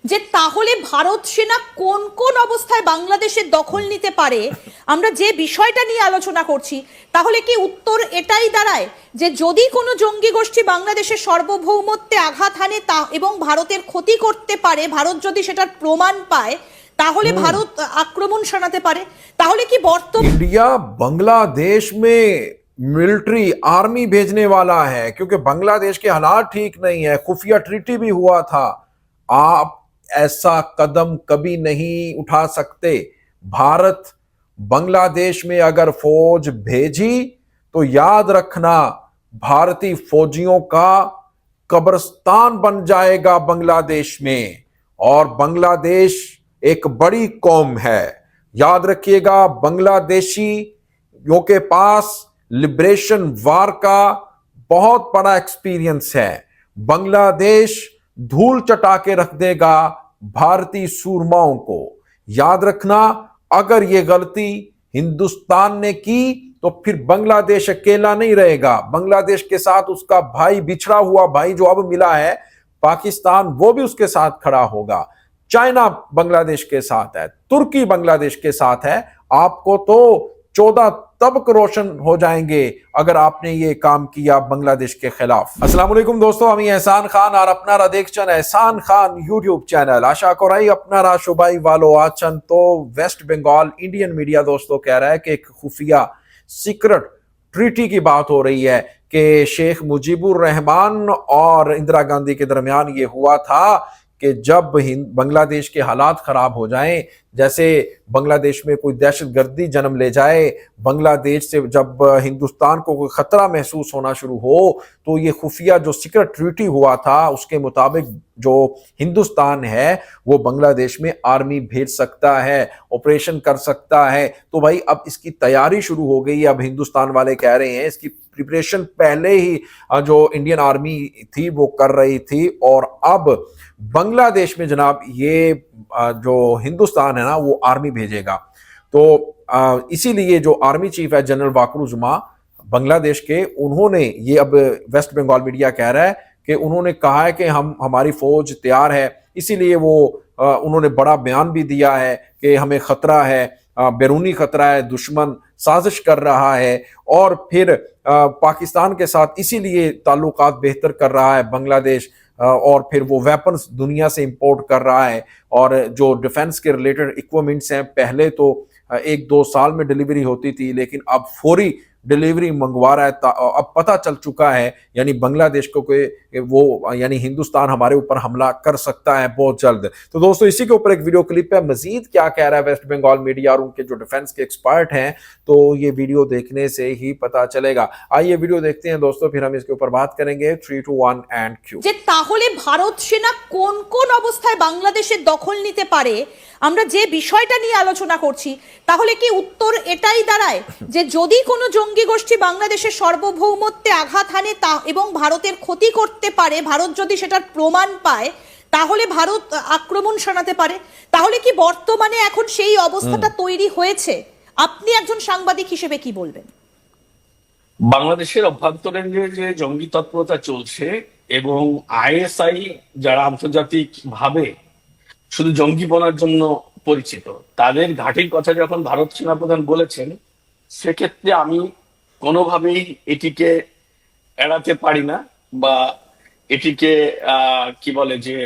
যে তাহলে ভারত সেনা কোন কোন অবস্থায় বাংলাদেশের দখল নিতে পারে, আমরা যে বিষয়টা নিয়ে আলোচনা করছি, তাহলে কি উত্তর এটাই দাঁড়ায় যে যদি কোনো জঙ্গি গোষ্ঠী বাংলাদেশের সার্বভৌমত্বে আঘাত হানে তা এবং ভারতের ক্ষতি করতে পারে, ভারত যদি সেটার প্রমাণ পায়, তাহলে ভারত আক্রমণ শানাতে পারে? তাহলে কি বর্তমান इंडिया बांग्लादेश में मिलिट्री आर्मी भेजने वाला है क्योंकि बांग्लादेश के हालात ठीक नहीं है, खुफिया ट्रीटी भी हुआ था। आप ऐसा कदम कभी नहीं उठा सकते। भारत बांग्लादेश में अगर फौज भेजी तो याद रखना, भारतीय फौजियों का कब्रिस्तान बन जाएगा बांग्लादेश में। और बांग्लादेश एक बड़ी कौम है, याद रखिएगा। बांग्लादेशियों के पास लिबरेशन वार का बहुत बड़ा एक्सपीरियंस है। बांग्लादेश धूल चटा के रख देगा भारतीय सूरमाओं को। याद रखना, अगर ये गलती हिंदुस्तान ने की तो फिर बांग्लादेश अकेला नहीं रहेगा। बांग्लादेश के साथ उसका भाई, बिछड़ा हुआ भाई जो अब मिला है पाकिस्तान, वो भी उसके साथ खड़ा होगा। चाइना बांग्लादेश के साथ है, तुर्की बांग्लादेश के साथ है। आपको तो 14 तबक रोशन हो जाएंगे अगर आपने ये काम किया बांग्लादेश के खिलाफ। अस्सलाम वालेकुम दोस्तों, আমি এহসান খান আর আপনারা দেখছেন এহসান খান ইউটিউব চ্যানেল। আশা করি আপনারা সবাই ভালো আছেন। তো वेस्ट बंगाल इंडियन मीडिया दोस्तों कह रहा है कि एक खुफिया सीक्रेट ट्रीटी की बात हो रही है कि शेख मुजीबुर रहमान और इंदिरा गांधी के दरमियान ये हुआ था कि जब बांग्लादेश के हालात खराब हो जाएं, जैसे बांग्लादेश में कोई दहशतगर्दी जन्म ले जाए, बांग्लादेश से जब हिंदुस्तान को कोई खतरा महसूस होना शुरू हो, तो ये खुफिया जो सीक्रेट ट्रीटी हुआ था उसके मुताबिक जो हिंदुस्तान है वो बांग्लादेश में आर्मी भेज सकता है, ऑपरेशन कर सकता है। तो भाई अब इसकी तैयारी शुरू हो गई। अब हिंदुस्तान वाले कह रहे हैं इसकी प्रिपरेशन पहले ही जो इंडियन आर्मी थी वो कर रही थी, और अब बांग्लादेश में जनाब ये जो हिंदुस्तान है ना वो आर्मी भेजेगा। तो इसीलिए जो आर्मी चीफ है जनरल वाकरुजुमा बांग्लादेश के, उन्होंने ये, अब वेस्ट बंगाल मीडिया कह रहा है कि उन्होंने कहा है कि हमारी फौज तैयार है। इसीलिए वो उन्होंने बड़ा बयान भी दिया है कि हमें खतरा है, बैरूनी खतरा है, दुश्मन साजिश कर रहा है, और फिर पाकिस्तान के साथ इसीलिए ताल्लुकात बेहतर कर रहा है बांग्लादेश, और फिर वो वेपन्स दुनिया से इंपोर्ट कर रहा है। और जो डिफेंस के रिलेटेड इक्विपमेंट्स हैं, पहले तो 1-2 साल में डिलीवरी होती थी, लेकिन अब फौरी डिलीवरी मंगवा रहा है। अब पता चल चुका है यानी बांग्लादेश को कि वो यानी हिंदुस्तान हमारे ऊपर हमला कर सकता है बहुत जल्द। तो दोस्तों इसी के ऊपर एक वीडियो क्लिप है, मजीद क्या कह रहा है वेस्ट बंगाल मीडिया और उनके जो डिफेंस के एक्सपर्ट हैं, तो ये वीडियो देखने से ही पता चलेगा। आइए वीडियो देखते हैं दोस्तों, फिर हम इसके ऊपर बात करेंगे। 3, 2, 1 एंड क्यू। যে তাহলে ভারত সেনা কোন কোন অবস্থায় বাংলাদেশের দখল নিতে পারে, আমরা যে বিষয়টা নিয়ে আলোচনা করছি, তাহলে কি উত্তর এটাই দাঁড়ায় যে যদি কোনো জঙ্গি গোষ্ঠী বাংলাদেশের সার্বভৌমত্বে আঘাত হানে তা এবং ভারতের ক্ষতি করতে পারে, ভারত যদি সেটার প্রমাণ পায়, তাহলে ভারত আক্রমণ শানাতে পারে? তাহলে কি বর্তমানে এখন সেই অবস্থাটা তৈরি হয়েছে? আপনি একজন সাংবাদিক হিসেবে কি বলবেন? বাংলাদেশের অভ্যন্তরে যে জঙ্গি তৎপরতা চলছে এবং আইএসআই যারা আন্তর্জাতিক ভাবে শুধু জঙ্গিপনার জন্য পরিচিত, তাদের ঘাঁটির কথা যখন ভারত সেনাপ্রধান বলেছেন, সেক্ষেত্রে আমি কোনোভাবেই এটিকে এড়াতে পারি না বা এটিকে কি বলে যে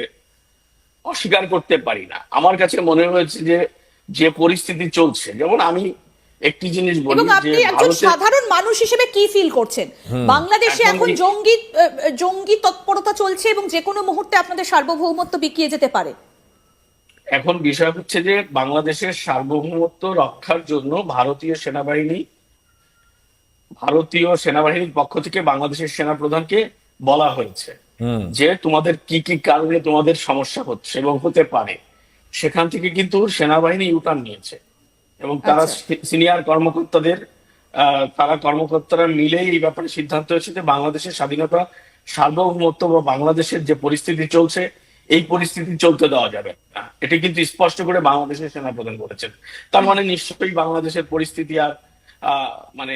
অস্বীকার করতে পারি না। আমার কাছে মনে হয়েছে যে যে পরিস্থিতি চলছে, যেমন আমি একটি জিনিস বলি এবং যে আপনি একজন সাধারণ মানুষ হিসেবে কি ফিল করছেন? বাংলাদেশে এখন জঙ্গি তৎপরতা চলছে এবং যে কোনো মুহূর্তে আপনাদের সার্বভৌমত্ব বিকিয়ে যেতে পারে। এখন বিষয় হচ্ছে যে বাংলাদেশের সার্বভৌমত্ব রক্ষার জন্য ভারতীয় সেনাবাহিনীর পক্ষ থেকে বাংলাদেশের সেনাপ্রধানকে বলা হয়েছে যে তোমাদের কি কি কারণে তোমাদের সমস্যা হচ্ছে এবং হতে পারে। সেখান থেকে কিন্তু সেনাবাহিনী ইউটার্ন নিয়েছে এবং তারা সিনিয়র কর্মকর্তারা মিলে এই ব্যাপারে সিদ্ধান্ত হয়েছে যে বাংলাদেশের স্বাধীনতা, সার্বভৌমত্ব বা বাংলাদেশের যে পরিস্থিতি চলছে এই পরিস্থিতি চলতে দেওয়া যাবে না। এটি কিন্তু স্পষ্ট করে বাংলাদেশের সেনাপ্রধান বলেছেন। তার মানে নিশ্চয়ই বাংলাদেশের পরিস্থিতি আর মানে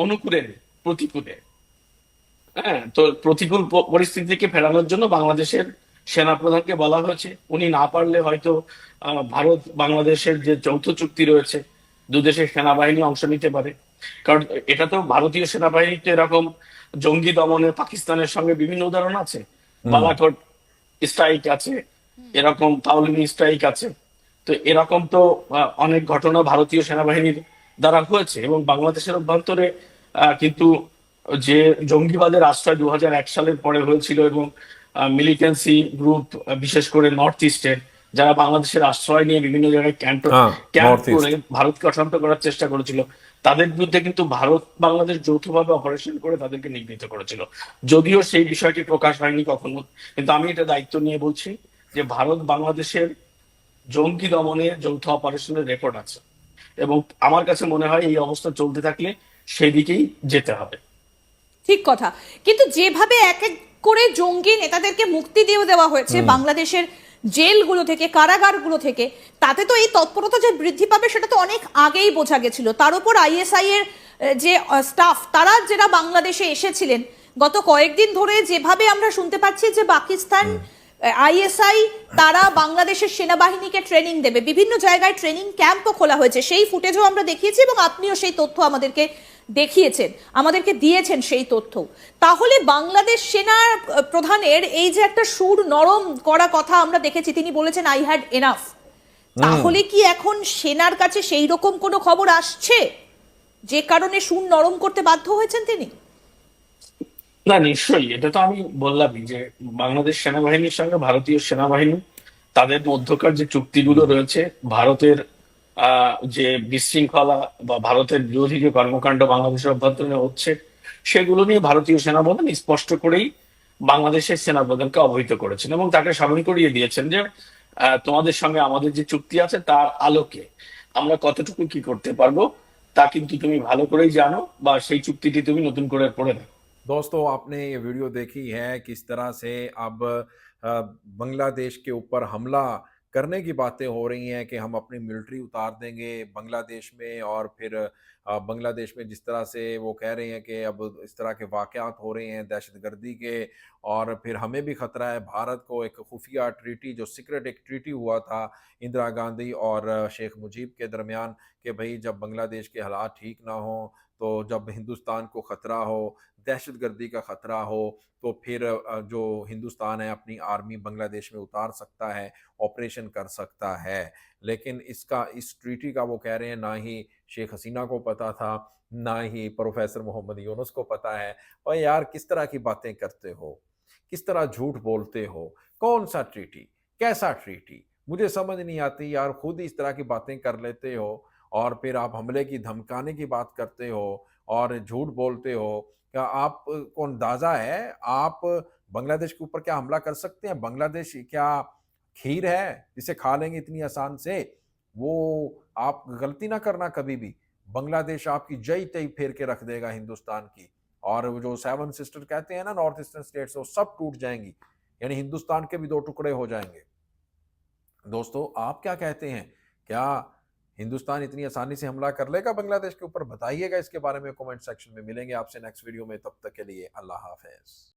অনুকূলে প্রতিকূলে, হ্যাঁ, তো প্রতিকূল পরিস্থিতিকে ফেরানোর জন্য বাংলাদেশের সেনাপ্রধানকে বলা হয়েছে উনি না পারলে হয়তো ভারত বাংলাদেশের যে যৌথ চুক্তি রয়েছে দুদেশের সেনাবাহিনী অংশ নিতে পারে। কারণ এটা তো ভারতীয় সেনাবাহিনীতে এরকম জঙ্গি দমনে পাকিস্তানের সঙ্গে বিভিন্ন উদাহরণ আছে। বালাকোট স্ট্রাইক আছে, এরকম তাওলিনী স্ট্রাইক আছে। তো এরকম তো অনেক ঘটনা ভারতীয় সেনাবাহিনীর দ্বারা হয়েছে এবং বাংলাদেশের অভ্যন্তরে কিন্তু যে জঙ্গিবাদের আশ্রয় 2001 সালের পরে হয়েছিল এবং মিলিটেন্সি গ্রুপ বিশেষ করে নর্থ ইস্টে যারা বাংলাদেশের আশ্রয় নিয়ে বিভিন্ন জায়গায় ক্যাম্প हाँ ক্যাম্প नॉर्थ করে ईस्ट। ভারতকে অশান্ত করার চেষ্টা করেছিল, তাদের বিরুদ্ধে কিন্তু ভারত বাংলাদেশ যৌথভাবে অপারেশন করে তাদেরকে নিগৃহীত করেছিল। যদিও সেই বিষয়টি প্রকাশ হয়নি কখনো, কিন্তু আমি এটা দায়িত্ব নিয়ে বলছি যে ভারত বাংলাদেশের জঙ্গি দমনে যৌথ অপারেশনের রেকর্ড আছে এবং আমার কাছে মনে হয় এই অবস্থা চলতে থাকলে সেদিকেই যেতে হবে। ঠিক কথা, কিন্তু যেভাবে এক এক করে জঙ্গি নেতাদেরকে মুক্তি দিয়ে দেওয়া হয়েছে বাংলাদেশের জেলগুলো থেকে, কারাগারগুলো থেকে, তাতে তো এই তৎপরতা যে বৃদ্ধি পাবে সেটা তো অনেক আগেই বোঝা গেছিল। তার উপর আইএসআই এর যে স্টাফ, তারা যারা বাংলাদেশে এসেছিলেন গত কয়েকদিন ধরে, যেভাবে আমরা শুনতে পাচ্ছি যে পাকিস্তান আইএসআই তারা বাংলাদেশের সেনাবাহিনীকে ট্রেনিং দেবে, বিভিন্ন জায়গায় ট্রেনিং ক্যাম্পও খোলা হয়েছে, সেই ফুটেজও আমরা দেখিয়েছি এবং আপনিও সেই তথ্য আমাদেরকে দেখিয়েছেন, আমাদেরকে দিয়েছেন সেই তথ্য। তাহলে বাংলাদেশ সেনা প্রধানের এই যে একটা সুর নরম করা কথা আমরা দেখেছি, তিনি বলেছেন আই হ্যাড এনাফ, তাহলে কি এখন সেনার কাছে সেই রকম কোনো খবর আসছে যে কারণে সুর নরম করতে বাধ্য হয়েছেন তিনি? না, নিশ্চয়ই, এটা তো আমি বললামই যে বাংলাদেশ সেনাবাহিনীর সঙ্গে ভারতীয় সেনাবাহিনী তাদের মধ্যকার যে চুক্তিগুলো রয়েছে, ভারতের যে বিশৃঙ্খলা বা ভারতের বিরোধী যে কর্মকাণ্ড বাংলাদেশের অভ্যন্তরে হচ্ছে সেগুলো নিয়ে ভারতীয় সেনাপ্রধান স্পষ্ট করেই বাংলাদেশের সেনাপ্রধানকে অবহিত করেছেন এবং তাকে স্মরণ করিয়ে দিয়েছেন যে তোমাদের সঙ্গে আমাদের যে চুক্তি আছে তার আলোকে আমরা কতটুকু কি করতে পারবো তা কিন্তু তুমি ভালো করেই জানো, বা সেই চুক্তিটি তুমি নতুন করে পড়ে দেখো। दोस्तों आपने ये वीडियो देखी है किस तरह से अब बांग्लादेश के ऊपर हमला करने की बातें हो रही हैं कि हम अपनी मिलिट्री उतार देंगे बांग्लादेश में। और फिर बांग्लादेश में जिस तरह से वो कह रहे हैं कि अब इस तरह के वाक़यात हो रहे हैं दहशतगर्दी के, और फिर हमें भी ख़तरा है। भारत को एक खुफिया ट्रीटी, जो सीक्रेट एक ट्रीटी हुआ था इंदिरा गांधी और शेख मुजीब के दरमियान, कि भाई जब बांग्लादेश के हालात ठीक ना हो, तो जब हिंदुस्तान को ख़तरा हो, दहशतगर्दी का ख़तरा हो, तो फिर जो हिंदुस्तान है अपनी आर्मी बांग्लादेश में उतार सकता है, ऑपरेशन कर सकता है। लेकिन इस ट्रीटी का वो कह रहे हैं ना ही शेख हसीना को पता था, ना ही प्रोफेसर मोहम्मद यूनुस को पता है। और यार किस तरह की बातें करते हो, किस तरह झूठ बोलते हो, कौन सा ट्रीटी, कैसा ट्रीटी, मुझे समझ नहीं आती यार। खुद ही इस तरह की बातें कर लेते हो और फिर आप हमले की धमकाने की बात करते हो और झूठ बोलते हो। क्या आप को अंदाजा है आप बांग्लादेश के ऊपर क्या हमला कर सकते हैं? बांग्लादेश क्या खीर है जिसे खा लेंगे इतनी आसान से? वो आप गलती ना करना कभी भी, बांग्लादेश आपकी जई तई फेर के रख देगा हिंदुस्तान की। और वो जो 7 सिस्टर कहते हैं ना नॉर्थ ईस्टर्न स्टेट्स, वो सब टूट जाएंगी, यानी हिंदुस्तान के भी 2 टुकड़े हो जाएंगे। दोस्तों आप क्या कहते हैं? क्या हिंदुस्तान इतनी आसानी से हमला कर लेगा बांग्लादेश के ऊपर? बताइएगा इसके बारे में कमेंट सेक्शन में। मिलेंगे आपसे नेक्स्ट वीडियो में, तब तक के लिए अल्लाह हाफिज।